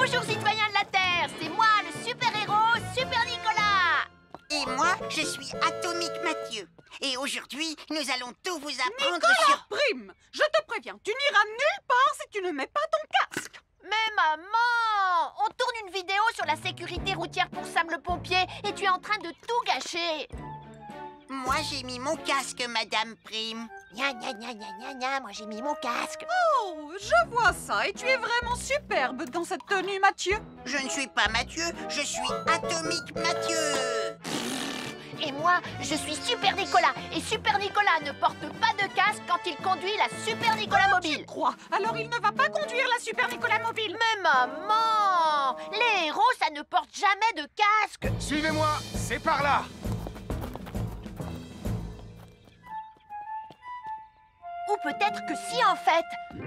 Bonjour citoyens de la Terre, c'est moi le super-héros Super Nicolas. Et moi, je suis Atomique Mathieu. Et aujourd'hui, nous allons tout vous apprendre Nicolas sur... Prime, je te préviens, tu n'iras nulle part si tu ne mets pas ton casque. Mais maman, on tourne une vidéo sur la sécurité routière pour Sam le pompier et tu es en train de tout gâcher. Moi, j'ai mis mon casque, Madame Prime. Gna gna gna gna gna gna, moi j'ai mis mon casque. Oh, je vois ça et tu es vraiment superbe dans cette tenue, Mathieu. Je ne suis pas Mathieu, je suis Atomique Mathieu. Et moi, je suis Super Nicolas. Et Super Nicolas ne porte pas de casque quand il conduit la Super Nicolas Mobile. Crois, alors il ne va pas conduire la Super Nicolas Mobile. Mais maman, les héros, ça ne porte jamais de casque. Suivez-moi, c'est par là. Ou peut-être que si en fait.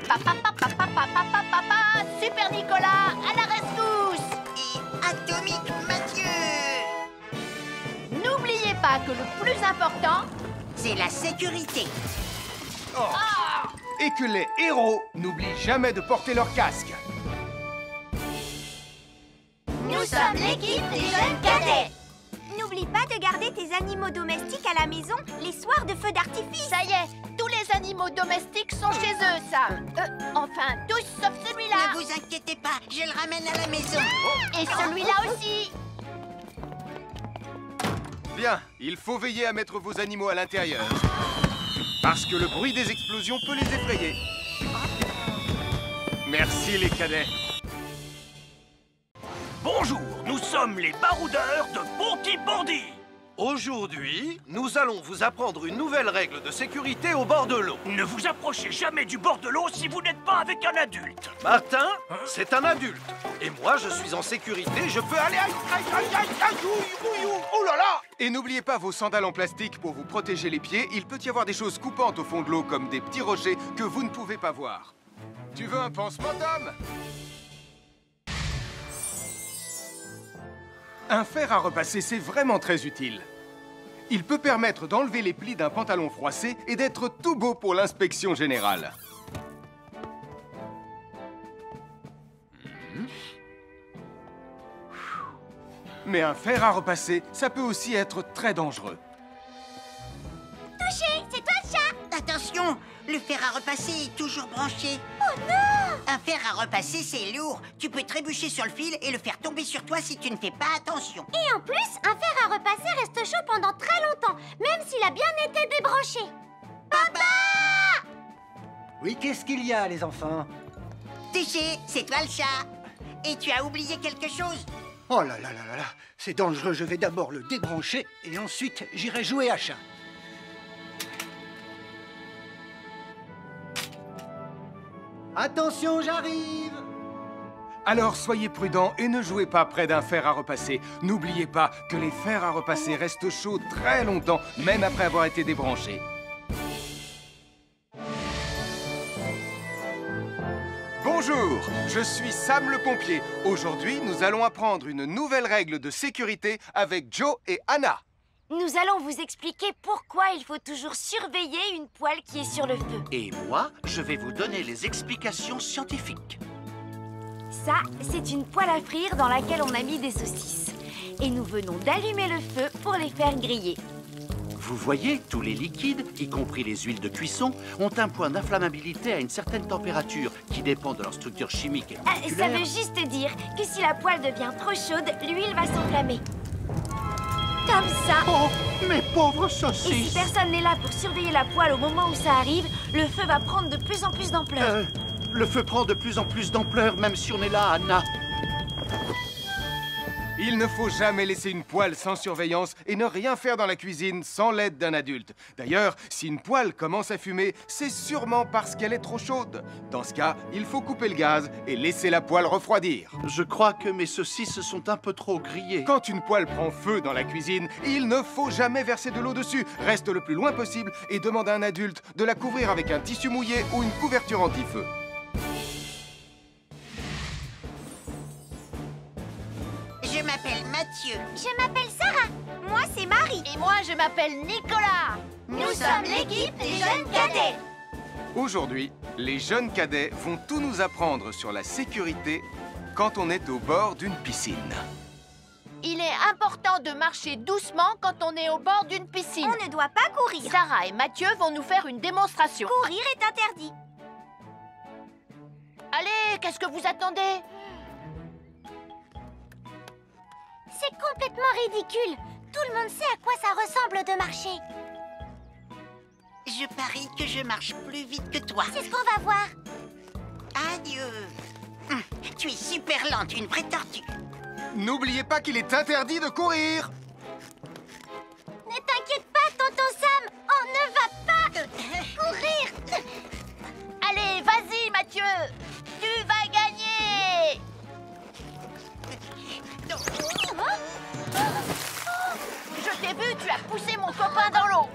Papa, papa, papa, papa, papa, Super Nicolas, à la rescousse. Et Atomique Mathieu. N'oubliez pas que le plus important, C'est la sécurité. Et que les héros n'oublient jamais de porter leur casque. nous sommes l'équipe des jeunes cadets. N'oublie pas de garder tes animaux domestiques à la maison les soirs de feux d'artifice. Ça y est, tous les animaux domestiques sont chez eux, Sam. Enfin, tous sauf celui-là. Ne vous inquiétez pas, je le ramène à la maison. Et celui-là aussi. Bien, il faut veiller à mettre vos animaux à l'intérieur. Parce que le bruit des explosions peut les effrayer. Merci les cadets. Bonjour, nous sommes les baroudeurs de Pontypandy. Aujourd'hui, nous allons vous apprendre une nouvelle règle de sécurité au bord de l'eau. Ne vous approchez jamais du bord de l'eau si vous n'êtes pas avec un adulte. Martin, c'est un adulte. Et moi, je suis en sécurité, je peux aller... Aïe, aïe, aïe, aïe, aïe, ouïe, ouïe, ouïe. Oh là là! Et n'oubliez pas vos sandales en plastique pour vous protéger les pieds. Il peut y avoir des choses coupantes au fond de l'eau, comme des petits rochers que vous ne pouvez pas voir. Tu veux un pansement, Tom? Un fer à repasser, c'est vraiment très utile. Il peut permettre d'enlever les plis d'un pantalon froissé et d'être tout beau pour l'inspection générale. Mais un fer à repasser, ça peut aussi être très dangereux. Touché, c'est toi le chat. Attention, le fer à repasser est toujours branché. Oh non! Un fer à repasser, c'est lourd. Tu peux trébucher sur le fil et le faire tomber sur toi si tu ne fais pas attention. Et en plus, un fer à repasser reste chaud pendant très longtemps, même s'il a bien été débranché. Papa! Oui, qu'est-ce qu'il y a, les enfants? Téché, c'est toi le chat. Et tu as oublié quelque chose? Oh là là là là là, c'est dangereux, je vais d'abord le débrancher et ensuite j'irai jouer à chat. Attention, j'arrive! Alors soyez prudents et ne jouez pas près d'un fer à repasser. N'oubliez pas que les fers à repasser restent chauds très longtemps, même après avoir été débranchés. Bonjour, je suis Sam le pompier. Aujourd'hui, nous allons apprendre une nouvelle règle de sécurité avec Joe et Anna. Nous allons vous expliquer pourquoi il faut toujours surveiller une poêle qui est sur le feu. Et moi, je vais vous donner les explications scientifiques. Ça, c'est une poêle à frire dans laquelle on a mis des saucisses. Et nous venons d'allumer le feu pour les faire griller. Vous voyez, tous les liquides, y compris les huiles de cuisson, ont un point d'inflammabilité à une certaine température qui dépend de leur structure chimique et Ça moléculaire. veut juste dire que si la poêle devient trop chaude, l'huile va s'enflammer. Comme ça. Oh, mes pauvres Et si saucisses! personne n'est là pour surveiller la poêle au moment où ça arrive, le feu va prendre de plus en plus d'ampleur. Le feu prend de plus en plus d'ampleur, même si on est là, Anna. Il ne faut jamais laisser une poêle sans surveillance et ne rien faire dans la cuisine sans l'aide d'un adulte. D'ailleurs, si une poêle commence à fumer, c'est sûrement parce qu'elle est trop chaude. Dans ce cas, il faut couper le gaz et laisser la poêle refroidir. Je crois que mes saucisses sont un peu trop grillées. Quand une poêle prend feu dans la cuisine, il ne faut jamais verser de l'eau dessus. Reste le plus loin possible et demande à un adulte de la couvrir avec un tissu mouillé ou une couverture anti-feu. Je m'appelle Mathieu. Je m'appelle Sarah. Moi, c'est Marie. Et moi, je m'appelle Nicolas. Nous sommes l'équipe des jeunes cadets. Aujourd'hui, les jeunes cadets vont tout nous apprendre sur la sécurité quand on est au bord d'une piscine. Il est important de marcher doucement quand on est au bord d'une piscine. On ne doit pas courir. Sarah et Mathieu vont nous faire une démonstration. Courir est interdit. Allez, qu'est-ce que vous attendez? C'est complètement ridicule. Tout le monde sait à quoi ça ressemble de marcher. Je parie que je marche plus vite que toi. C'est ce qu'on va voir. Adieu. Tu es super lente, une vraie tortue. N'oubliez pas qu'il est interdit de courir. Ne t'inquiète pas, tonton Sam. On ne va pas courir. Allez, vas-y, Mathieu. Tu vas gagner. Je t'ai vu, tu as poussé mon copain dans l'eau.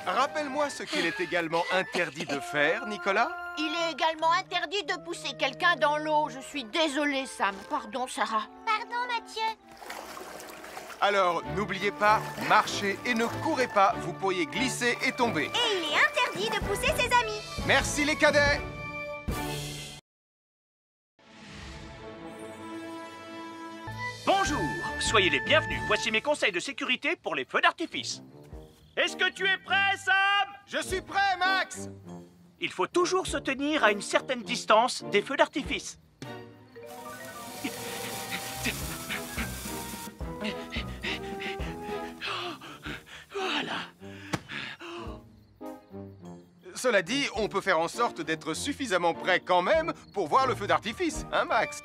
Rappelle-moi ce qu'il est également interdit de faire, Nicolas. Il est également interdit de pousser quelqu'un dans l'eau. Je suis désolée, Sam. Pardon, Sarah. Pardon, Mathieu. Alors, n'oubliez pas, marchez et ne courez pas, vous pourriez glisser et tomber. Et il est interdit de pousser ses amis. Merci les cadets. Bonjour, soyez les bienvenus. Voici mes conseils de sécurité pour les feux d'artifice. Est-ce que tu es prêt, Sam? Je suis prêt, Max. Il faut toujours se tenir à une certaine distance des feux d'artifice. Voilà. Cela dit, on peut faire en sorte d'être suffisamment prêt quand même pour voir le feu d'artifice, hein, Max?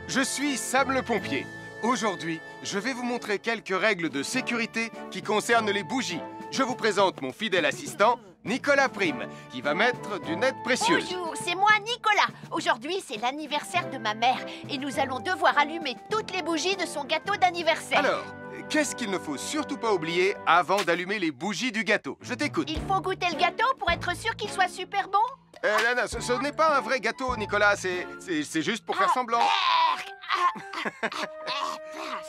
Je suis Sam le pompier. Aujourd'hui, je vais vous montrer quelques règles de sécurité qui concernent les bougies. Je vous présente mon fidèle assistant, Nicolas Prime, qui va mettre d'une aide précieuse. Bonjour, c'est moi, Nicolas. Aujourd'hui, c'est l'anniversaire de ma mère et nous allons devoir allumer toutes les bougies de son gâteau d'anniversaire. Alors, qu'est-ce qu'il ne faut surtout pas oublier avant d'allumer les bougies du gâteau? Je t'écoute. Il faut goûter le gâteau pour être sûr qu'il soit super bon? Non, ce n'est pas un vrai gâteau, Nicolas. C'est juste pour faire semblant.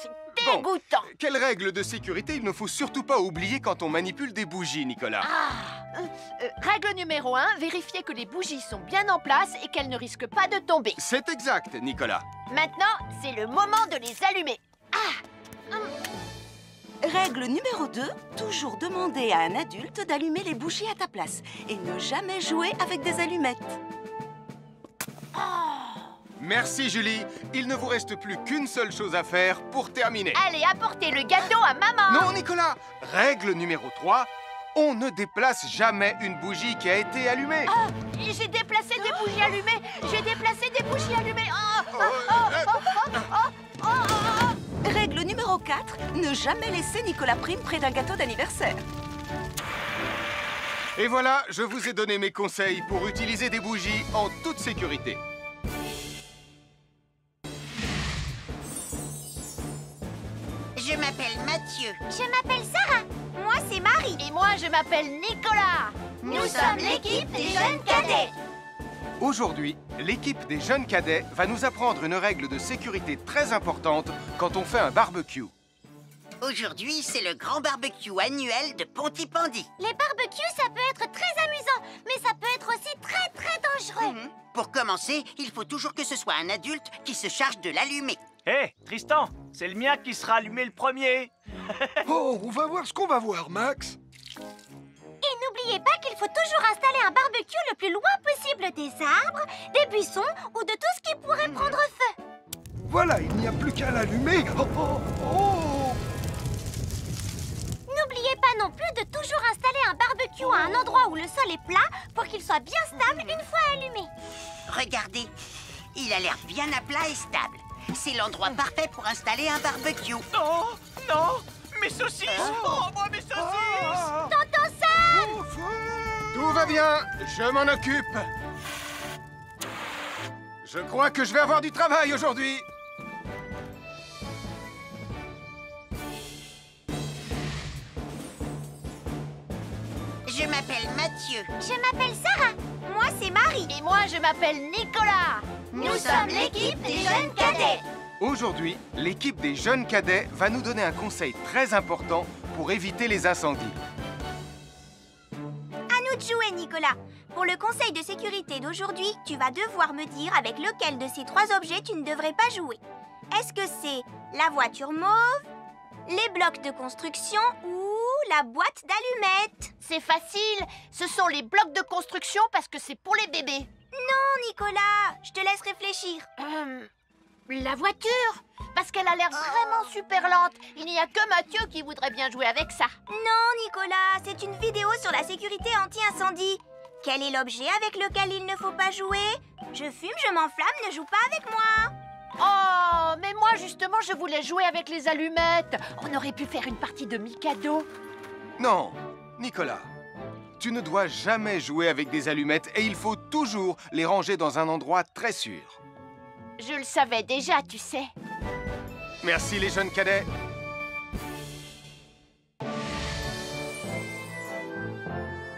C'est dégoûtant. Quelles règles de sécurité il ne faut surtout pas oublier quand on manipule des bougies, Nicolas? Règle numéro 1, vérifier que les bougies sont bien en place et qu'elles ne risquent pas de tomber. C'est exact, Nicolas. Maintenant, c'est le moment de les allumer. Règle numéro 2, toujours demander à un adulte d'allumer les bougies à ta place et ne jamais jouer avec des allumettes. Merci, Julie. Il ne vous reste plus qu'une seule chose à faire pour terminer. Allez, apportez le gâteau à maman. Non, Nicolas. Règle numéro 3, on ne déplace jamais une bougie qui a été allumée. J'ai déplacé des bougies allumées. J'ai déplacé des bougies allumées. Règle numéro 4, ne jamais laisser Nicolas Prime près d'un gâteau d'anniversaire. Et voilà, je vous ai donné mes conseils pour utiliser des bougies en toute sécurité. Je m'appelle Mathieu. Je m'appelle Sarah. Moi, c'est Marie. Et moi, je m'appelle Nicolas. Nous sommes l'équipe des jeunes cadets. Aujourd'hui, l'équipe des jeunes cadets va nous apprendre une règle de sécurité très importante quand on fait un barbecue. Aujourd'hui, c'est le grand barbecue annuel de Pontypandy. Les barbecues, ça peut être très amusant, mais ça peut être aussi très, très dangereux. Pour commencer, il faut toujours que ce soit un adulte qui se charge de l'allumer. Hé, Tristan, c'est le mien qui sera allumé le premier. Oh, on va voir ce qu'on va voir, Max. Et n'oubliez pas qu'il faut toujours installer un barbecue le plus loin possible des arbres, des buissons ou de tout ce qui pourrait prendre feu. Voilà, il n'y a plus qu'à l'allumer. Oh, oh, oh. N'oubliez pas non plus de toujours installer un barbecue à un endroit où le sol est plat pour qu'il soit bien stable une fois allumé. Regardez, il a l'air bien à plat et stable. C'est l'endroit parfait pour installer un barbecue. Non, non, mes saucisses. Oh, moi, mes saucisses. Tonton Sam! Tout va bien, je m'en occupe. Je crois que je vais avoir du travail aujourd'hui. Je m'appelle Mathieu. Je m'appelle Sarah. Moi, c'est Marie. Et moi, je m'appelle Nicolas. Nous sommes l'équipe des jeunes cadets. Aujourd'hui, l'équipe des jeunes cadets va nous donner un conseil très important pour éviter les incendies. À nous de jouer, Nicolas. Pour le conseil de sécurité d'aujourd'hui, tu vas devoir me dire avec lequel de ces 3 objets tu ne devrais pas jouer. Est-ce que c'est la voiture mauve, les blocs de construction ou la boîte d'allumettes? C'est facile, ce sont les blocs de construction parce que c'est pour les bébés. Non, Nicolas, je te laisse réfléchir. La voiture, parce qu'elle a l'air vraiment super lente. Il n'y a que Mathieu qui voudrait bien jouer avec ça. Non, Nicolas, c'est une vidéo sur la sécurité anti-incendie. Quel est l'objet avec lequel il ne faut pas jouer? Je fume, je m'enflamme, ne joue pas avec moi. Oh, mais moi justement, je voulais jouer avec les allumettes. On aurait pu faire une partie de Mikado. Non, Nicolas, tu ne dois jamais jouer avec des allumettes et il faut toujours les ranger dans un endroit très sûr. Je le savais déjà, tu sais. Merci les jeunes cadets.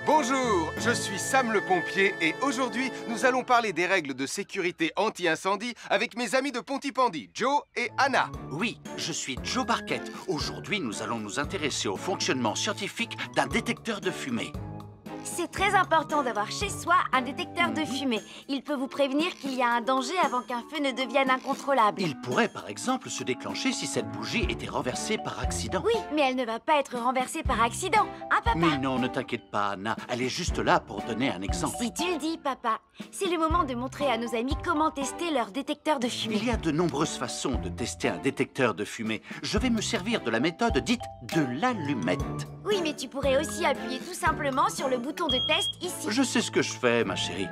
Bonjour, je suis Sam le pompier et aujourd'hui, nous allons parler des règles de sécurité anti-incendie avec mes amis de Pontypandy, Joe et Anna. Oui, je suis Joe Barquette. Aujourd'hui, nous allons nous intéresser au fonctionnement scientifique d'un détecteur de fumée. C'est très important d'avoir chez soi un détecteur de fumée. Il peut vous prévenir qu'il y a un danger avant qu'un feu ne devienne incontrôlable. Il pourrait, par exemple, se déclencher si cette bougie était renversée par accident. Oui, mais elle ne va pas être renversée par accident, hein, papa? Mais non, ne t'inquiète pas, Anna. Elle est juste là pour donner un exemple. Si tu le dis, papa. C'est le moment de montrer à nos amis comment tester leur détecteur de fumée. Il y a de nombreuses façons de tester un détecteur de fumée. Je vais me servir de la méthode dite de l'allumette. Oui, mais tu pourrais aussi appuyer tout simplement sur le bouton de test ici. Je sais ce que je fais, ma chérie.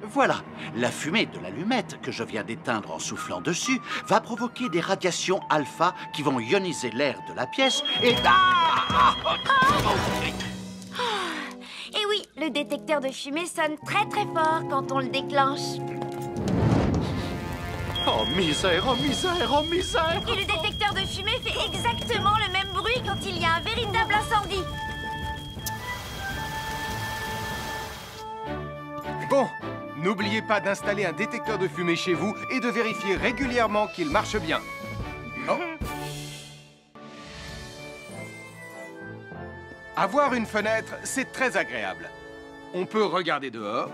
Voilà, la fumée de l'allumette que je viens d'éteindre en soufflant dessus va provoquer des radiations alpha qui vont ioniser l'air de la pièce et... Et oui, le détecteur de fumée sonne très très fort quand on le déclenche. Oh misère, oh misère, oh misère! Et le détecteur de fumée fait exactement le même bruit quand il y a un véritable incendie. Bon, n'oubliez pas d'installer un détecteur de fumée chez vous et de vérifier régulièrement qu'il marche bien. Oh. Avoir une fenêtre, c'est très agréable. On peut regarder dehors.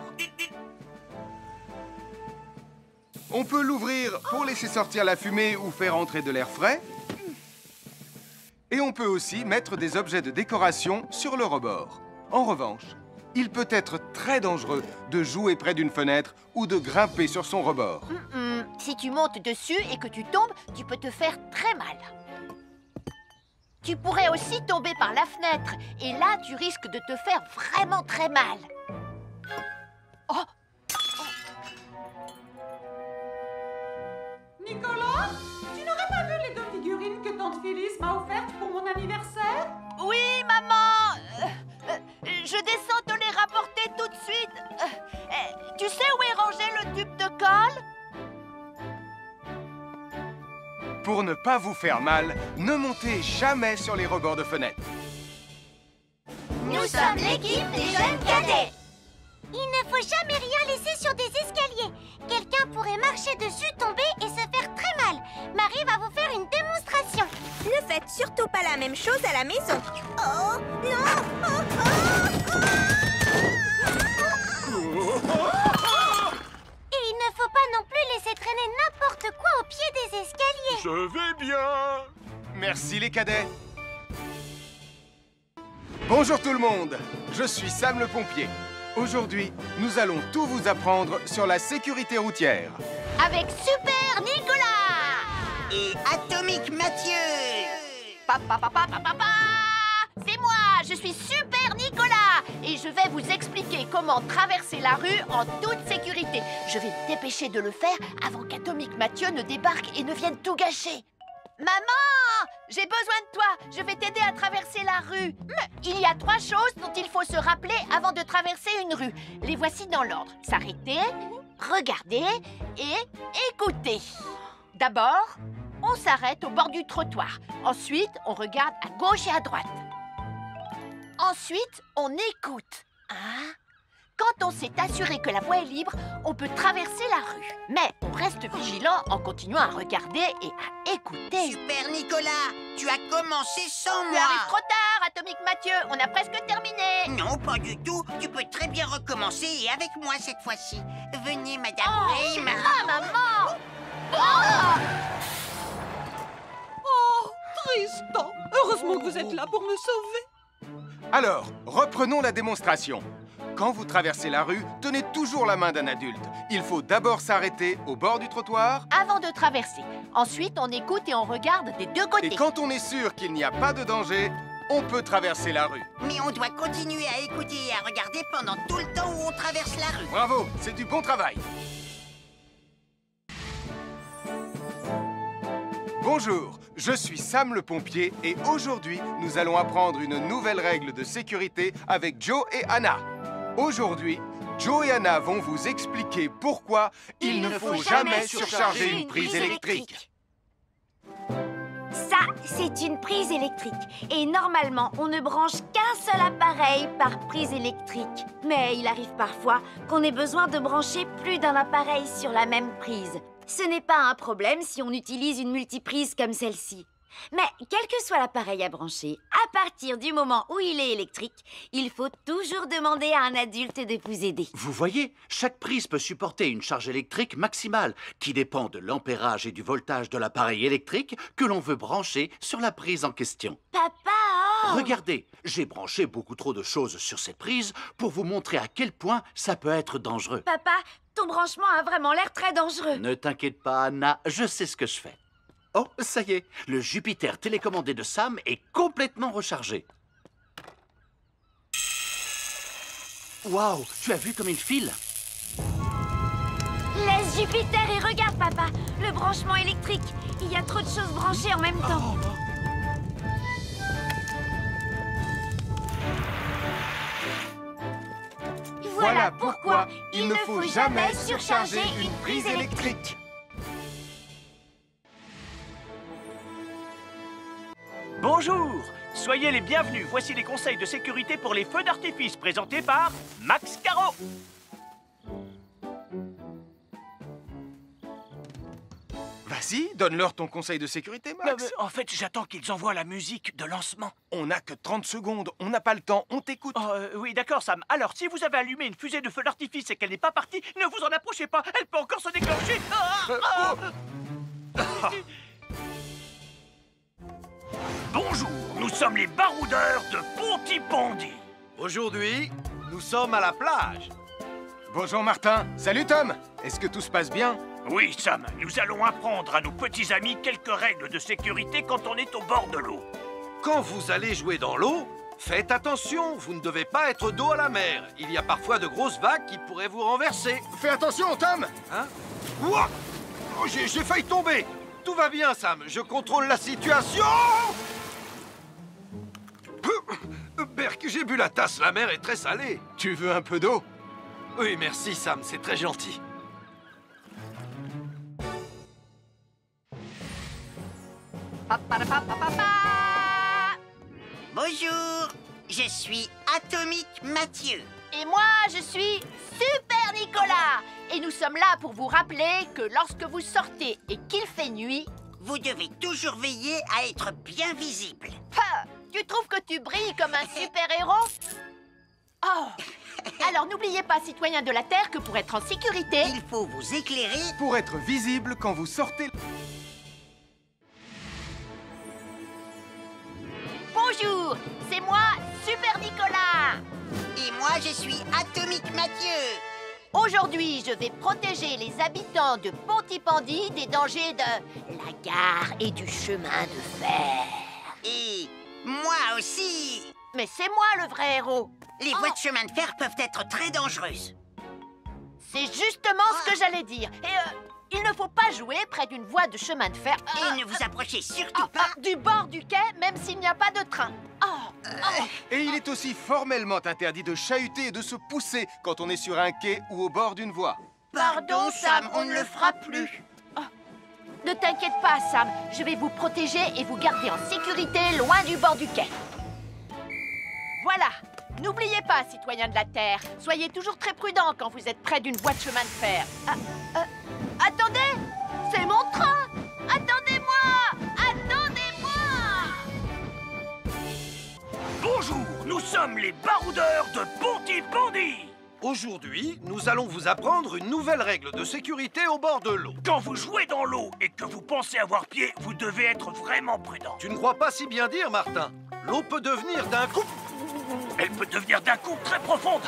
On peut l'ouvrir pour laisser sortir la fumée ou faire entrer de l'air frais. Et on peut aussi mettre des objets de décoration sur le rebord. En revanche, il peut être très dangereux de jouer près d'une fenêtre ou de grimper sur son rebord. Si tu montes dessus et que tu tombes, tu peux te faire très mal. Tu pourrais aussi tomber par la fenêtre et là, tu risques de te faire vraiment très mal. Oh! Nicolas, tu n'aurais pas vu les 2 figurines que tante Phyllis m'a offertes pour mon anniversaire? Oui, maman! Je descends te les rapporter tout de suite. Tu sais où est rangé le tube de colle? Pour ne pas vous faire mal, ne montez jamais sur les rebords de fenêtres. Nous sommes l'équipe des jeunes cadets. Il ne faut jamais rien laisser sur des escaliers. Quelqu'un pourrait marcher dessus, tomber et se faire très mal. Marie va vous faire une démonstration. Ne faites surtout pas la même chose à la maison. Oh, non! Et il ne faut pas non plus laisser traîner n'importe quoi au pied des escaliers. Je vais bien. Merci les cadets. Bonjour tout le monde, je suis Sam le pompier. Aujourd'hui, nous allons tout vous apprendre sur la sécurité routière. Avec Super Nicolas! Et Atomique Mathieu. C'est moi, je suis Super Nicolas et je vais vous expliquer comment traverser la rue en toute sécurité. Je vais me dépêcher de le faire avant qu'Atomique Mathieu ne débarque et ne vienne tout gâcher. Maman, j'ai besoin de toi. Je vais t'aider à traverser la rue. Il y a 3 choses dont il faut se rappeler avant de traverser une rue. Les voici dans l'ordre. S'arrêter, regarder et écouter. D'abord, on s'arrête au bord du trottoir. Ensuite, on regarde à gauche et à droite. Ensuite, on écoute. 1, Quand on s'est assuré que la voie est libre, on peut traverser la rue. Mais on reste vigilant en continuant à regarder et à écouter. Super Nicolas, tu as commencé sans Tu moi. arrives trop tard, Atomique Mathieu. On a presque terminé. Non, pas du tout. Tu peux très bien recommencer et avec moi cette fois-ci. Venez, Madame Rayman. Ah, maman! Oh! Oh, Tristan! Heureusement que vous êtes là pour me sauver. Alors, reprenons la démonstration. Quand vous traversez la rue, tenez toujours la main d'un adulte. Il faut d'abord s'arrêter au bord du trottoir. Avant de traverser. Ensuite, on écoute et on regarde des deux côtés. Et quand on est sûr qu'il n'y a pas de danger, on peut traverser la rue. Mais on doit continuer à écouter et à regarder pendant tout le temps où on traverse la rue. Bravo, c'est du bon travail. Bonjour, je suis Sam le pompier et aujourd'hui, nous allons apprendre une nouvelle règle de sécurité avec Joe et Anna. Aujourd'hui, Joe et Anna vont vous expliquer pourquoi il ne faut jamais surcharger une prise électrique. Ça, c'est une prise électrique. Et normalement, on ne branche qu'un seul appareil par prise électrique. Mais il arrive parfois qu'on ait besoin de brancher plus d'un appareil sur la même prise. Ce n'est pas un problème si on utilise une multiprise comme celle-ci. Mais quel que soit l'appareil à brancher, à partir du moment où il est électrique, il faut toujours demander à un adulte de vous aider. Vous voyez, chaque prise peut supporter une charge électrique maximale qui dépend de l'ampérage et du voltage de l'appareil électrique que l'on veut brancher sur la prise en question. Papa, oh! Regardez, j'ai branché beaucoup trop de choses sur cette prise pour vous montrer à quel point ça peut être dangereux. Papa, ton branchement a vraiment l'air très dangereux. Ne t'inquiète pas, Anna, je sais ce que je fais. Oh, ça y est, le Jupiter télécommandé de Sam est complètement rechargé. Waouh, tu as vu comme il file? Laisse Jupiter et regarde, papa. Le branchement électrique. Il y a trop de choses branchées en même temps. Voilà pourquoi il ne faut jamais surcharger une prise électrique. Bonjour, soyez les bienvenus. Voici les conseils de sécurité pour les feux d'artifice présentés par Max Caro. Vas-y, donne-leur ton conseil de sécurité, Max. En fait, j'attends qu'ils envoient la musique de lancement. On n'a que 30 secondes, on n'a pas le temps, on t'écoute. Oui, d'accord, Sam. Alors, si vous avez allumé une fusée de feu d'artifice et qu'elle n'est pas partie, ne vous en approchez pas. Elle peut encore se déclencher. Bonjour, nous sommes les baroudeurs de Pontypandy. Aujourd'hui, nous sommes à la plage. Bonjour Martin. Salut Tom. Est-ce que tout se passe bien? Oui, Sam, nous allons apprendre à nos petits amis quelques règles de sécurité quand on est au bord de l'eau. Quand vous allez jouer dans l'eau, faites attention, vous ne devez pas être dos à la mer. Il y a parfois de grosses vagues qui pourraient vous renverser. Fais attention, Tom. Hein? Ouah! Oh, j'ai failli tomber. Tout va bien, Sam, je contrôle la situation. Berk, j'ai bu la tasse, la mer est très salée. Tu veux un peu d'eau? Oui, merci, Sam, c'est très gentil. Bonjour, je suis Atomique Mathieu. Et moi, je suis Super Nicolas. Et nous sommes là pour vous rappeler que lorsque vous sortez et qu'il fait nuit, vous devez toujours veiller à être bien visible. Tu trouves que tu brilles comme un super-héros? Oh! Alors n'oubliez pas, citoyens de la Terre, que pour être en sécurité, il faut vous éclairer pour être visible quand vous sortez. Bonjour, c'est moi, Super Nicolas. Et moi, je suis Atomique Mathieu. Aujourd'hui, je vais protéger les habitants de Pontypandy des dangers de la gare et du chemin de fer. Et moi aussi. Mais c'est moi le vrai héros. Les voies de chemin de fer peuvent être très dangereuses. C'est justement ce que j'allais dire. Et il ne faut pas jouer près d'une voie de chemin de fer. Et ne vous approchez surtout pas du bord du quai, même s'il n'y a pas de train. Et il est aussi formellement interdit de chahuter et de se pousser quand on est sur un quai ou au bord d'une voie. Pardon, Sam, on ne le fera plus. Ne t'inquiète pas, Sam. Je vais vous protéger et vous garder en sécurité loin du bord du quai. Voilà. N'oubliez pas, citoyens de la Terre, soyez toujours très prudents quand vous êtes près d'une voie de chemin de fer. Attendez! C'est mon train! Attendez-moi! Attendez-moi! Bonjour, nous sommes les baroudeurs de Pontypandy. Aujourd'hui, nous allons vous apprendre une nouvelle règle de sécurité au bord de l'eau. Quand vous jouez dans l'eau et que vous pensez avoir pied, vous devez être vraiment prudent. Tu ne crois pas si bien dire, Martin? L'eau peut devenir d'un coup... Elle peut devenir d'un coup très profonde.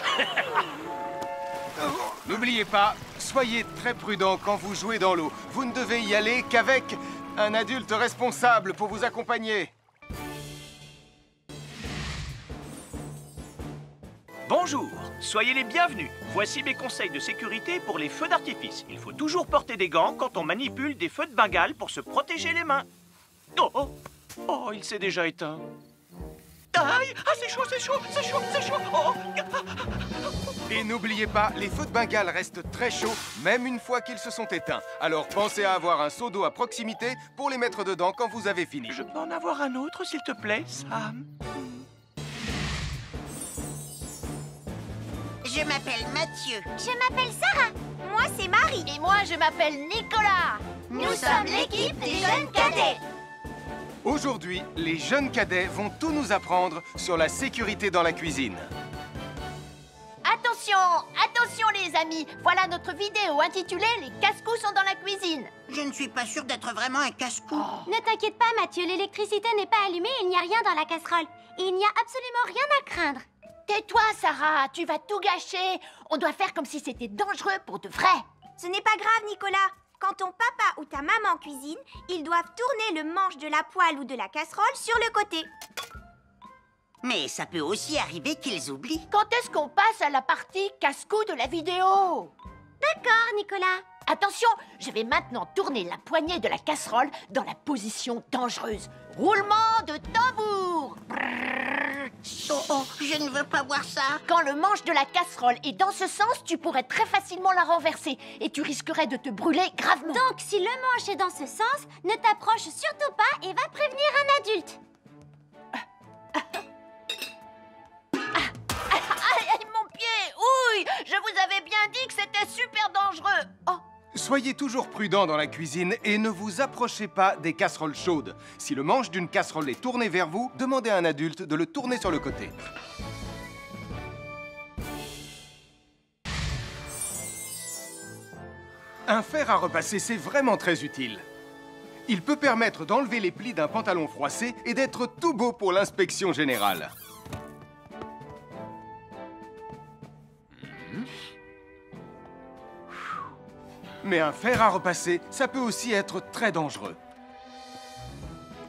N'oubliez pas, soyez très prudent quand vous jouez dans l'eau. Vous ne devez y aller qu'avec un adulte responsable pour vous accompagner. Bonjour, soyez les bienvenus. Voici mes conseils de sécurité pour les feux d'artifice. Il faut toujours porter des gants quand on manipule des feux de Bengale pour se protéger les mains. Oh, oh, oh, il s'est déjà éteint. Aïe, ah, c'est chaud, c'est chaud, c'est chaud, c'est chaud. Oh. Et n'oubliez pas, les feux de Bengale restent très chauds, même une fois qu'ils se sont éteints. Alors pensez à avoir un seau d'eau à proximité pour les mettre dedans quand vous avez fini. Je peux en avoir un autre, s'il te plaît, Sam? Je m'appelle Mathieu. Je m'appelle Sarah. Moi, c'est Marie. Et moi, je m'appelle Nicolas. Nous sommes l'équipe des jeunes cadets. Aujourd'hui, les jeunes cadets vont tout nous apprendre sur la sécurité dans la cuisine. Attention, attention les amis. Voilà notre vidéo intitulée « Les casse-cou sont dans la cuisine ». Je ne suis pas sûre d'être vraiment un casse-cou. Ne t'inquiète pas, Mathieu. L'électricité n'est pas allumée et il n'y a rien dans la casserole. Et il n'y a absolument rien à craindre. Tais-toi, Sarah, tu vas tout gâcher. On doit faire comme si c'était dangereux pour de vrai. Ce n'est pas grave, Nicolas. Quand ton papa ou ta maman cuisine, ils doivent tourner le manche de la poêle ou de la casserole sur le côté. Mais ça peut aussi arriver qu'ils oublient. Quand est-ce qu'on passe à la partie casse-cou de la vidéo? D'accord, Nicolas. Attention, je vais maintenant tourner la poignée de la casserole dans la position dangereuse. Roulement de tambour. Oh, oh, je ne veux pas voir ça. Quand le manche de la casserole est dans ce sens, tu pourrais très facilement la renverser et tu risquerais de te brûler gravement. Donc, si le manche est dans ce sens, ne t'approche surtout pas et va prévenir un adulte. Aïe, mon pied! Ouille! Je vous avais bien dit que c'était super dangereux. Oh! Soyez toujours prudent dans la cuisine et ne vous approchez pas des casseroles chaudes. Si le manche d'une casserole est tourné vers vous, demandez à un adulte de le tourner sur le côté. Un fer à repasser, c'est vraiment très utile. Il peut permettre d'enlever les plis d'un pantalon froissé et d'être tout beau pour l'inspection générale. Mais un fer à repasser, ça peut aussi être très dangereux.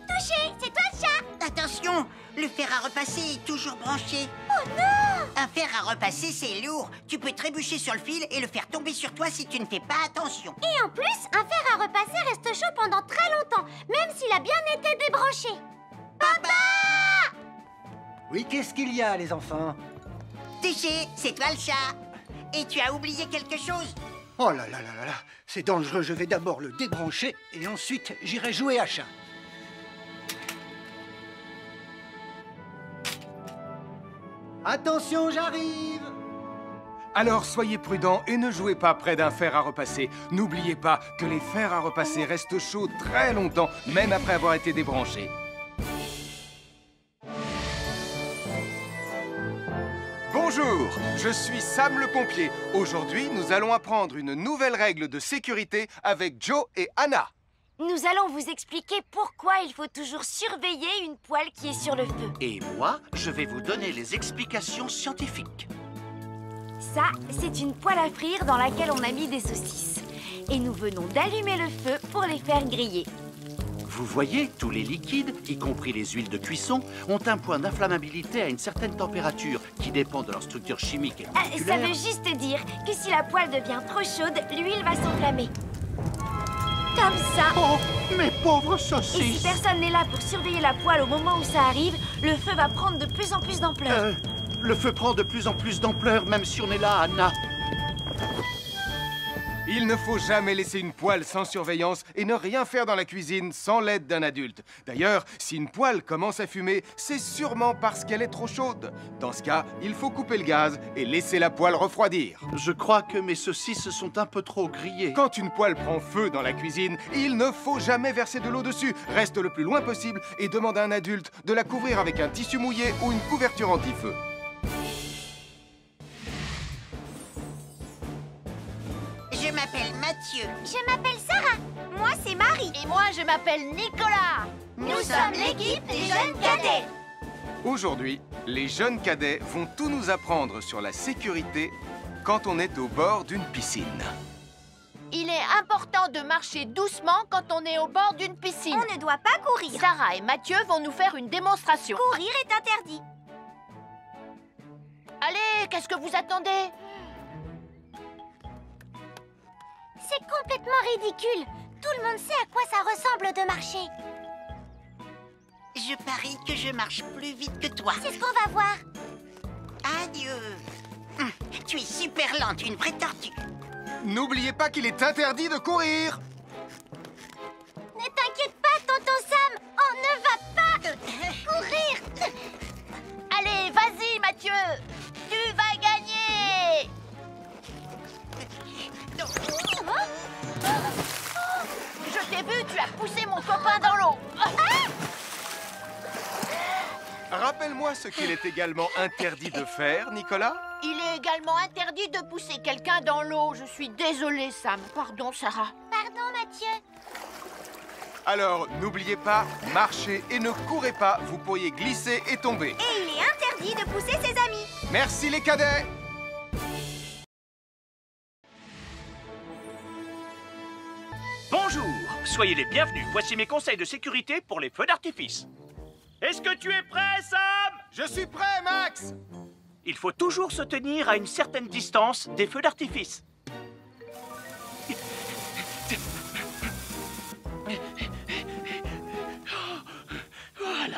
Touché, c'est toi le chat. Attention, le fer à repasser est toujours branché. Oh non! Un fer à repasser, c'est lourd. Tu peux trébucher sur le fil et le faire tomber sur toi si tu ne fais pas attention. Et en plus, un fer à repasser reste chaud pendant très longtemps, même s'il a bien été débranché. Papa! Oui, qu'est-ce qu'il y a, les enfants? Touché, c'est toi le chat. Et tu as oublié quelque chose? Oh là là là là là, c'est dangereux, je vais d'abord le débrancher et ensuite j'irai jouer à chat. Attention, j'arrive! Alors soyez prudents et ne jouez pas près d'un fer à repasser. N'oubliez pas que les fers à repasser restent chauds très longtemps, même après avoir été débranchés. Bonjour, je suis Sam le pompier. Aujourd'hui, nous allons apprendre une nouvelle règle de sécurité avec Joe et Anna. Nous allons vous expliquer pourquoi il faut toujours surveiller une poêle qui est sur le feu. Et moi, je vais vous donner les explications scientifiques. Ça, c'est une poêle à frire dans laquelle on a mis des saucisses. Et nous venons d'allumer le feu pour les faire griller. Vous voyez, tous les liquides, y compris les huiles de cuisson, ont un point d'inflammabilité à une certaine température qui dépend de leur structure chimique et Ça moléculaire. veut juste dire que si la poêle devient trop chaude, l'huile va s'enflammer. Comme ça. Oh, mes pauvres Et si saucisses! personne n'est là pour surveiller la poêle au moment où ça arrive, le feu va prendre de plus en plus d'ampleur. Le feu prend de plus en plus d'ampleur, même si on est là, Anna. Il ne faut jamais laisser une poêle sans surveillance et ne rien faire dans la cuisine sans l'aide d'un adulte. D'ailleurs, si une poêle commence à fumer, c'est sûrement parce qu'elle est trop chaude. Dans ce cas, il faut couper le gaz et laisser la poêle refroidir. Je crois que mes saucisses sont un peu trop grillées. Quand une poêle prend feu dans la cuisine, il ne faut jamais verser de l'eau dessus. Reste le plus loin possible et demande à un adulte de la couvrir avec un tissu mouillé ou une couverture anti-feu. Je m'appelle Mathieu. Je m'appelle Sarah. Moi, c'est Marie. Et moi, je m'appelle Nicolas. Nous sommes l'équipe des jeunes cadets. Aujourd'hui, les jeunes cadets vont tout nous apprendre sur la sécurité quand on est au bord d'une piscine. Il est important de marcher doucement quand on est au bord d'une piscine. On ne doit pas courir. Sarah et Mathieu vont nous faire une démonstration. Courir est interdit. Allez, qu'est-ce que vous attendez? C'est complètement ridicule. Tout le monde sait à quoi ça ressemble de marcher. Je parie que je marche plus vite que toi. C'est ce qu'on va voir. Adieu. Tu es super lente, une vraie tortue. N'oubliez pas qu'il est interdit de courir. Ne t'inquiète pas, tonton Sam. On ne va pas courir. Allez, vas-y, Mathieu. Tu vas gagner. Je t'ai vu, tu as poussé mon copain dans l'eau. Rappelle-moi ce qu'il est également interdit de faire, Nicolas. Il est également interdit de pousser quelqu'un dans l'eau. Je suis désolée, Sam. Pardon, Sarah. Pardon, Mathieu. Alors, n'oubliez pas, marchez et ne courez pas. Vous pourriez glisser et tomber. Et il est interdit de pousser ses amis. Merci les cadets. Bonjour, soyez les bienvenus. Voici mes conseils de sécurité pour les feux d'artifice. Est-ce que tu es prêt, Sam? Je suis prêt, Max. Il faut toujours se tenir à une certaine distance des feux d'artifice. Voilà.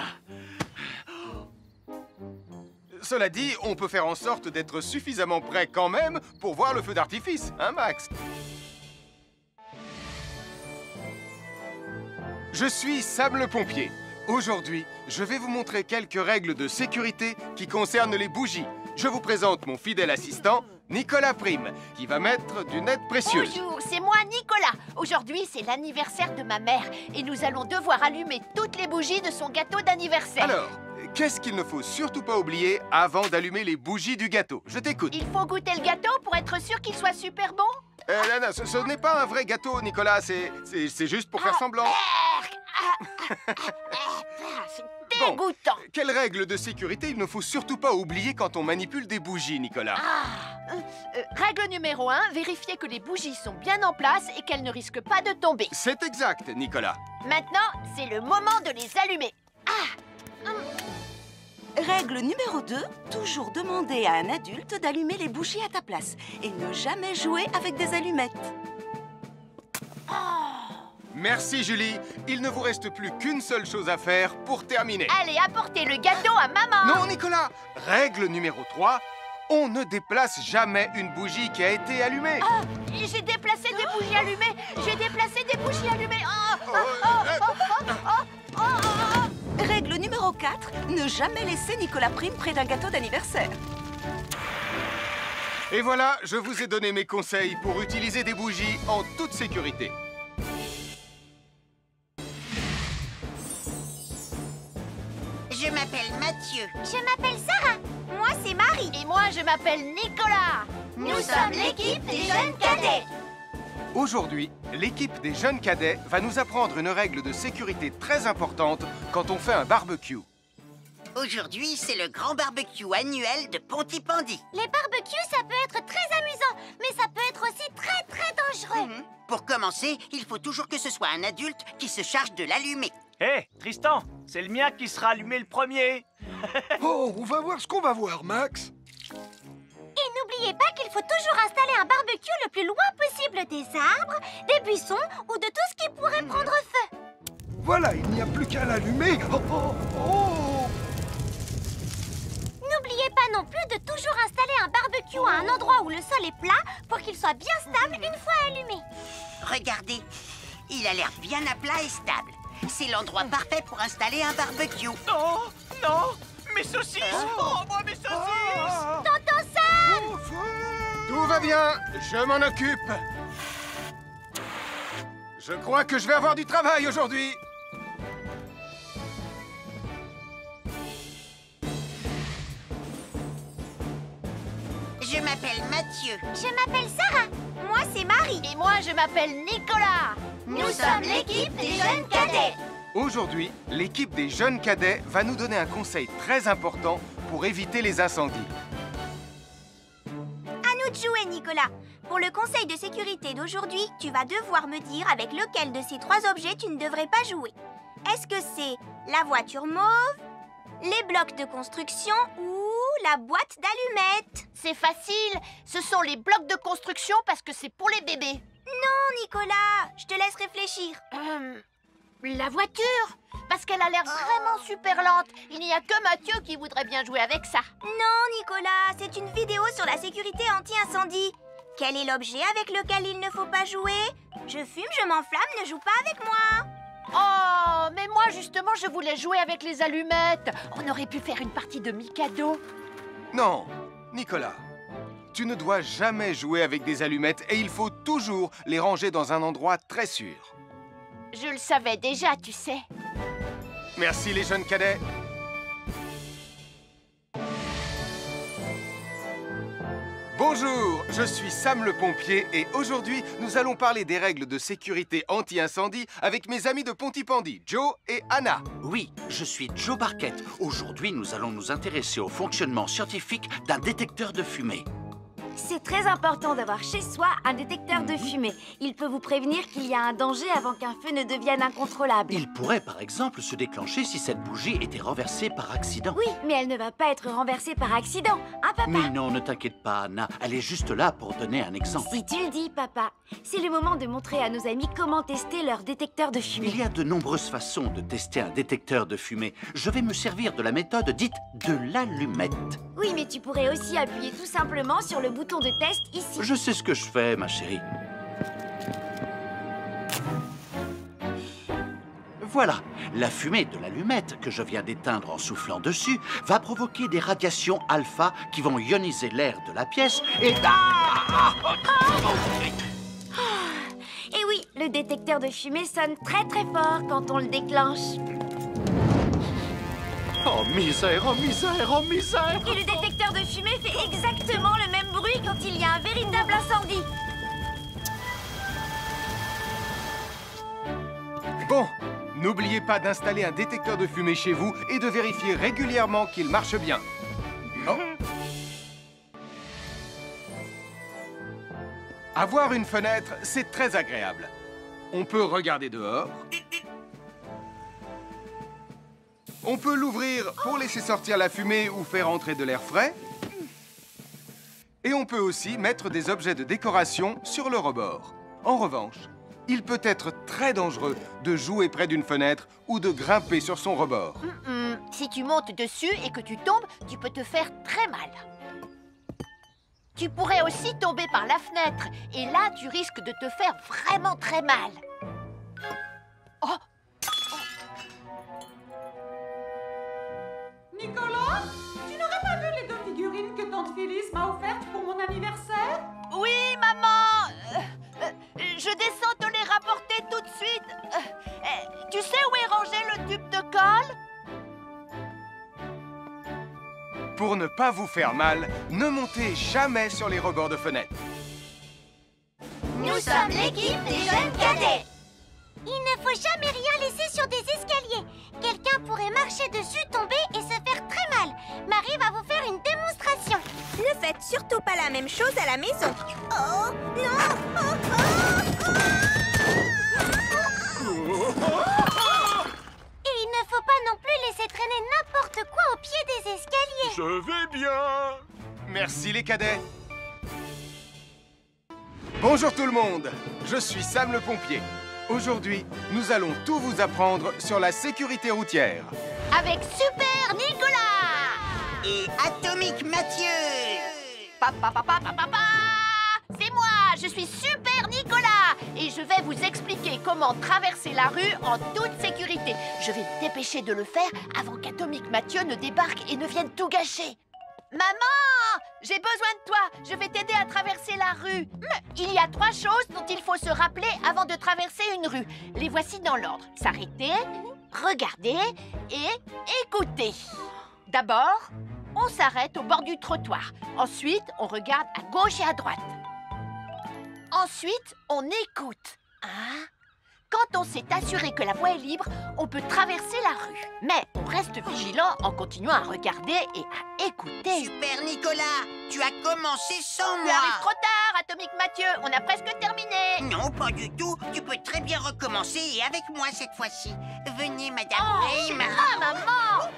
Cela dit, on peut faire en sorte d'être suffisamment prêt quand même pour voir le feu d'artifice, hein, Max? Je suis Sam le pompier. Aujourd'hui, je vais vous montrer quelques règles de sécurité qui concernent les bougies. Je vous présente mon fidèle assistant, Nicolas Prime, qui va mettre d'une aide précieuse. Bonjour, c'est moi, Nicolas. Aujourd'hui, c'est l'anniversaire de ma mère et nous allons devoir allumer toutes les bougies de son gâteau d'anniversaire. Alors, qu'est-ce qu'il ne faut surtout pas oublier avant d'allumer les bougies du gâteau? Je t'écoute. Il faut goûter le gâteau pour être sûr qu'il soit super bon? Non, ce n'est pas un vrai gâteau, Nicolas. C'est juste pour faire semblant. C'est dégoûtant. Quelles règles de sécurité il ne faut surtout pas oublier quand on manipule des bougies, Nicolas? Règle numéro 1, vérifier que les bougies sont bien en place et qu'elles ne risquent pas de tomber. C'est exact, Nicolas. Maintenant, c'est le moment de les allumer. Règle numéro 2, toujours demander à un adulte d'allumer les bougies à ta place et ne jamais jouer avec des allumettes. Merci, Julie. Il ne vous reste plus qu'une seule chose à faire pour terminer. Allez, apportez le gâteau à maman. Non, Nicolas. Règle numéro 3, on ne déplace jamais une bougie qui a été allumée. J'ai déplacé des bougies allumées. J'ai déplacé des bougies allumées. Règle numéro 4, ne jamais laisser Nicolas Prime près d'un gâteau d'anniversaire. Et voilà, je vous ai donné mes conseils pour utiliser des bougies en toute sécurité. Je m'appelle Mathieu. Je m'appelle Sarah. Moi, c'est Marie. Et moi, je m'appelle Nicolas. Nous sommes l'équipe des jeunes cadets. Aujourd'hui, l'équipe des jeunes cadets va nous apprendre une règle de sécurité très importante quand on fait un barbecue. Aujourd'hui, c'est le grand barbecue annuel de Pontypandy. Les barbecues, ça peut être très amusant, mais ça peut être aussi très, très dangereux. Pour commencer, il faut toujours que ce soit un adulte qui se charge de l'allumer. Hé, Tristan, c'est le mien qui sera allumé le premier. Oh, on va voir ce qu'on va voir, Max. Et n'oubliez pas qu'il faut toujours installer un barbecue le plus loin possible des arbres, des buissons ou de tout ce qui pourrait prendre feu. Voilà, il n'y a plus qu'à l'allumer. Oh, oh, oh. N'oubliez pas non plus de toujours installer un barbecue à un endroit où le sol est plat pour qu'il soit bien stable une fois allumé. Regardez, il a l'air bien à plat et stable. C'est l'endroit parfait pour installer un barbecue. Non, non, mes saucisses! Oh, moi, mes saucisses! Tonton Sam! Tout va bien, je m'en occupe. Je crois que je vais avoir du travail aujourd'hui. Je m'appelle Mathieu. Je m'appelle Sarah. Moi, c'est Marie. Et moi, je m'appelle Nicolas. Nous sommes l'équipe des jeunes cadets. Aujourd'hui, l'équipe des jeunes cadets va nous donner un conseil très important pour éviter les incendies. À nous de jouer, Nicolas. Pour le conseil de sécurité d'aujourd'hui, tu vas devoir me dire avec lequel de ces 3 objets tu ne devrais pas jouer. Est-ce que c'est la voiture mauve, les blocs de construction ou la boîte d'allumettes? C'est facile, ce sont les blocs de construction parce que c'est pour les bébés. Non, Nicolas, je te laisse réfléchir. La voiture, parce qu'elle a l'air vraiment super lente. Il n'y a que Mathieu qui voudrait bien jouer avec ça. Non, Nicolas, c'est une vidéo sur la sécurité anti-incendie. Quel est l'objet avec lequel il ne faut pas jouer? Je fume, je m'enflamme, ne joue pas avec moi. Oh, mais moi justement, je voulais jouer avec les allumettes. On aurait pu faire une partie de Mikado. Non, Nicolas, tu ne dois jamais jouer avec des allumettes et il faut toujours les ranger dans un endroit très sûr. Je le savais déjà, tu sais. Merci les jeunes cadets. Bonjour, je suis Sam le pompier et aujourd'hui, nous allons parler des règles de sécurité anti-incendie avec mes amis de Pontypandy, Joe et Anna. Oui, je suis Joe Barquette. Aujourd'hui, nous allons nous intéresser au fonctionnement scientifique d'un détecteur de fumée. C'est très important d'avoir chez soi un détecteur de fumée. Il peut vous prévenir qu'il y a un danger avant qu'un feu ne devienne incontrôlable. Il pourrait, par exemple, se déclencher si cette bougie était renversée par accident. Oui, mais elle ne va pas être renversée par accident, hein, papa? Mais non, ne t'inquiète pas, Anna. Elle est juste là pour donner un exemple. Si tu le dis, papa. C'est le moment de montrer à nos amis comment tester leur détecteur de fumée. Il y a de nombreuses façons de tester un détecteur de fumée. Je vais me servir de la méthode dite de l'allumette. Oui, mais tu pourrais aussi appuyer tout simplement sur le bouton de test ici. Je sais ce que je fais, ma chérie. Voilà, la fumée de l'allumette que je viens d'éteindre en soufflant dessus va provoquer des radiations alpha qui vont ioniser l'air de la pièce et... Et oui, le détecteur de fumée sonne très très fort quand on le déclenche. Oh misère, oh misère, oh misère! Et le détecteur de fumée fait exactement le même bruit quand il y a un véritable incendie. Bon, n'oubliez pas d'installer un détecteur de fumée chez vous et de vérifier régulièrement qu'il marche bien. Oh. Avoir une fenêtre, c'est très agréable. On peut regarder dehors. On peut l'ouvrir pour laisser sortir la fumée ou faire entrer de l'air frais. Et on peut aussi mettre des objets de décoration sur le rebord. En revanche, il peut être très dangereux de jouer près d'une fenêtre ou de grimper sur son rebord. Si tu montes dessus et que tu tombes, tu peux te faire très mal. Tu pourrais aussi tomber par la fenêtre et là, tu risques de te faire vraiment très mal. Oh! Nicolas, tu n'aurais pas vu les 2 figurines que tante Phyllis m'a offertes pour mon anniversaire? Oui, maman! Je descends te les rapporter tout de suite. Tu sais où est rangé le tube de colle? Pour ne pas vous faire mal, ne montez jamais sur les rebords de fenêtres. Nous sommes l'équipe des jeunes cadets. Il ne faut jamais rien laisser sur des escaliers. Quelqu'un pourrait marcher dessus, tomber et se faire très mal. Marie va vous faire une démonstration. Ne faites surtout pas la même chose à la maison. Oh, non! Et il ne faut pas non plus laisser traîner n'importe quoi au pied des escaliers. Je vais bien. Merci les cadets. Bonjour tout le monde, je suis Sam le pompier. Aujourd'hui, nous allons tout vous apprendre sur la sécurité routière. Avec Super Nicolas! Et Atomique Mathieu. C'est moi, je suis Super Nicolas et je vais vous expliquer comment traverser la rue en toute sécurité. Je vais me dépêcher de le faire avant qu'Atomique Mathieu ne débarque et ne vienne tout gâcher. Maman, j'ai besoin de toi, je vais t'aider à traverser la rue. Il y a 3 choses dont il faut se rappeler avant de traverser une rue. Les voici dans l'ordre. S'arrêter, regarder et écouter. D'abord, on s'arrête au bord du trottoir. Ensuite, on regarde à gauche et à droite. Ensuite, on écoute. Quand on s'est assuré que la voie est libre, on peut traverser la rue. Mais on reste vigilant en continuant à regarder et à écouter. Super Nicolas, tu as commencé sans moi. Tu arrives trop tard, Atomique Mathieu. On a presque terminé. Non, pas du tout. Tu peux très bien recommencer et avec moi cette fois-ci. Venez, Madame Rayman. Maman.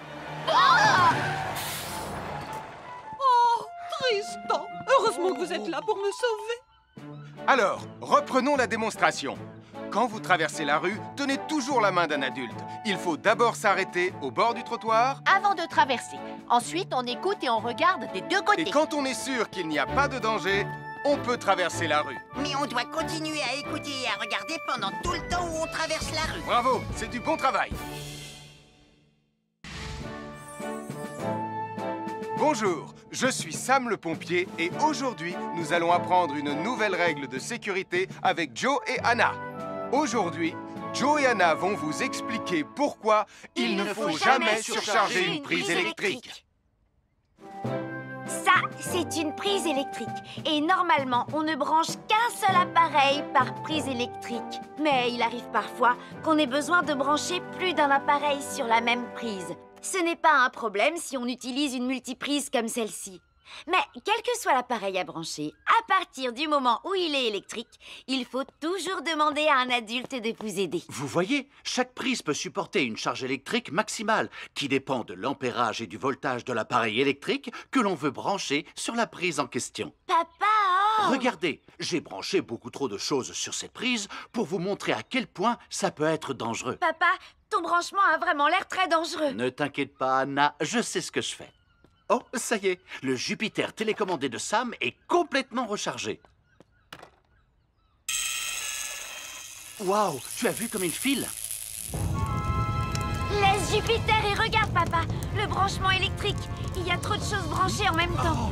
Oh, Tristan. Heureusement que vous êtes là pour me sauver. Alors, reprenons la démonstration. Quand vous traversez la rue, tenez toujours la main d'un adulte. Il faut d'abord s'arrêter au bord du trottoir. Avant de traverser. Ensuite, on écoute et on regarde des deux côtés. Et quand on est sûr qu'il n'y a pas de danger, on peut traverser la rue. Mais on doit continuer à écouter et à regarder pendant tout le temps où on traverse la rue. Bravo, c'est du bon travail. Bonjour, je suis Sam le pompier et aujourd'hui, nous allons apprendre une nouvelle règle de sécurité avec Joe et Anna. Aujourd'hui, Joe et Anna vont vous expliquer pourquoi il ne faut jamais surcharger une prise électrique. Ça, c'est une prise électrique. Et normalement, on ne branche qu'un seul appareil par prise électrique. Mais il arrive parfois qu'on ait besoin de brancher plus d'un appareil sur la même prise. Ce n'est pas un problème si on utilise une multiprise comme celle-ci. Mais quel que soit l'appareil à brancher, à partir du moment où il est électrique, il faut toujours demander à un adulte de vous aider. Vous voyez, chaque prise peut supporter une charge électrique maximale qui dépend de l'ampérage et du voltage de l'appareil électrique que l'on veut brancher sur la prise en question. Papa! Regardez, j'ai branché beaucoup trop de choses sur cette prise pour vous montrer à quel point ça peut être dangereux. Papa, ton branchement a vraiment l'air très dangereux. Ne t'inquiète pas, Anna, je sais ce que je fais. Oh, ça y est, le Jupiter télécommandé de Sam est complètement rechargé. Waouh, tu as vu comme il file? Laisse Jupiter et regarde, papa. Le branchement électrique. Il y a trop de choses branchées en même temps.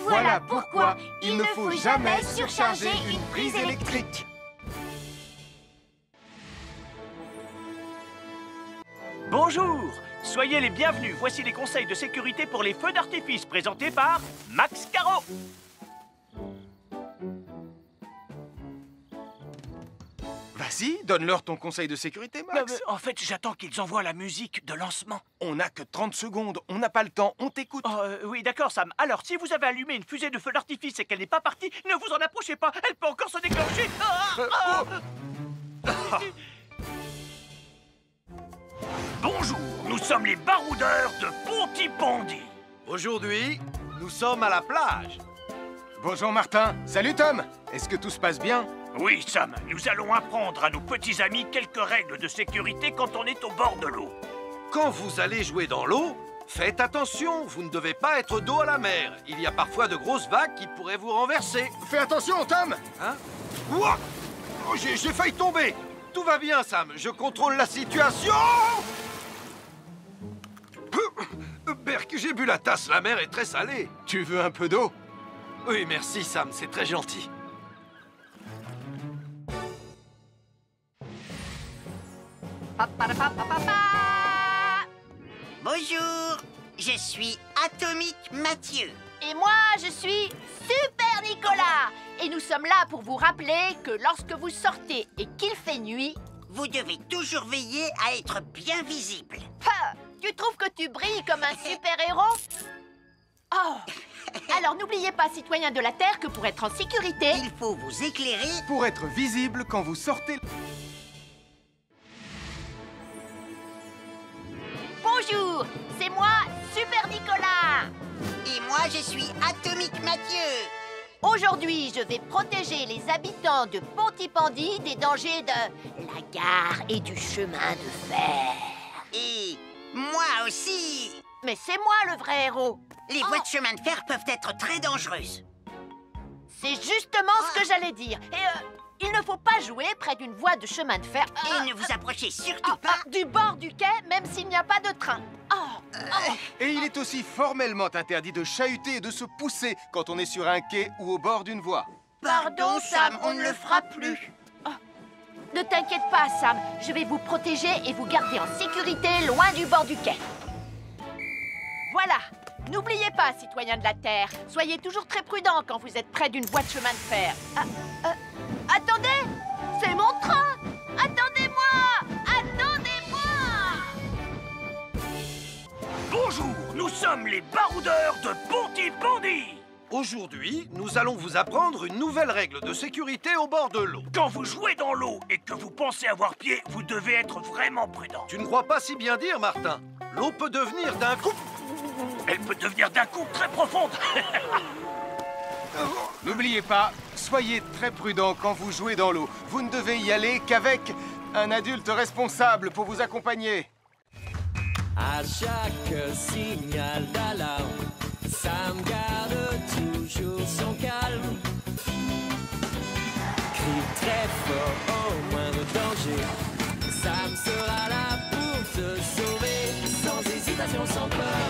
Voilà pourquoi il ne faut jamais surcharger une prise électrique. Bonjour, soyez les bienvenus. Voici les conseils de sécurité pour les feux d'artifice présentés par Max Caro. Vas-y, donne-leur ton conseil de sécurité, Max. En fait, j'attends qu'ils envoient la musique de lancement. On n'a que 30 secondes, on n'a pas le temps, on t'écoute. Oui, d'accord, Sam. Alors, si vous avez allumé une fusée de feu d'artifice et qu'elle n'est pas partie, ne vous en approchez pas, elle peut encore se déclencher. Bonjour, nous sommes les baroudeurs de Pontypandy. Aujourd'hui, nous sommes à la plage. Bonjour Martin. Salut Tom. Est-ce que tout se passe bien? Oui, Sam, nous allons apprendre à nos petits amis quelques règles de sécurité quand on est au bord de l'eau. Quand vous allez jouer dans l'eau, faites attention, vous ne devez pas être dos à la mer. Il y a parfois de grosses vagues qui pourraient vous renverser. Fais attention, Tom. Hein? Ouah! Oh, j'ai failli tomber. Tout va bien, Sam, je contrôle la situation. Berk, j'ai bu la tasse, la mer est très salée. Tu veux un peu d'eau? Oui, merci, Sam, c'est très gentil. Bonjour, je suis Atomique Mathieu. Et moi, je suis Super Nicolas. Et nous sommes là pour vous rappeler que lorsque vous sortez et qu'il fait nuit, vous devez toujours veiller à être bien visible. Tu trouves que tu brilles comme un super-héros? Oh! Alors n'oubliez pas, citoyens de la Terre, que pour être en sécurité, il faut vous éclairer pour être visible quand vous sortez. Bonjour, c'est moi, Super Nicolas. Et moi, je suis Atomique Mathieu. Aujourd'hui, je vais protéger les habitants de Pontypandy des dangers de la gare et du chemin de fer. Et moi aussi. Mais c'est moi le vrai héros. Les voies de chemin de fer peuvent être très dangereuses. C'est justement ce que j'allais dire. Et il ne faut pas jouer près d'une voie de chemin de fer. Et ne vous approchez surtout pas du bord du quai, même s'il n'y a pas de train. Et il est aussi formellement interdit de chahuter et de se pousser quand on est sur un quai ou au bord d'une voie. Pardon, Sam, on ne le fera plus. Ne t'inquiète pas, Sam. Je vais vous protéger et vous garder en sécurité loin du bord du quai. Voilà. N'oubliez pas, citoyens de la Terre, soyez toujours très prudents quand vous êtes près d'une voie de chemin de fer. Attendez! C'est mon train! Attendez-moi! Attendez-moi! Bonjour, nous sommes les baroudeurs de Pontypandy. Aujourd'hui, nous allons vous apprendre une nouvelle règle de sécurité au bord de l'eau. Quand vous jouez dans l'eau et que vous pensez avoir pied, vous devez être vraiment prudent. Tu ne crois pas si bien dire, Martin? L'eau peut devenir d'un coup... Elle peut devenir d'un coup très profonde. N'oubliez pas, soyez très prudents quand vous jouez dans l'eau. Vous ne devez y aller qu'avec un adulte responsable pour vous accompagner. À chaque signal d'alarme, Sam garde toujours son calme. Crie très fort au moindre danger. Sam sera là pour te sauver, sans hésitation, sans peur.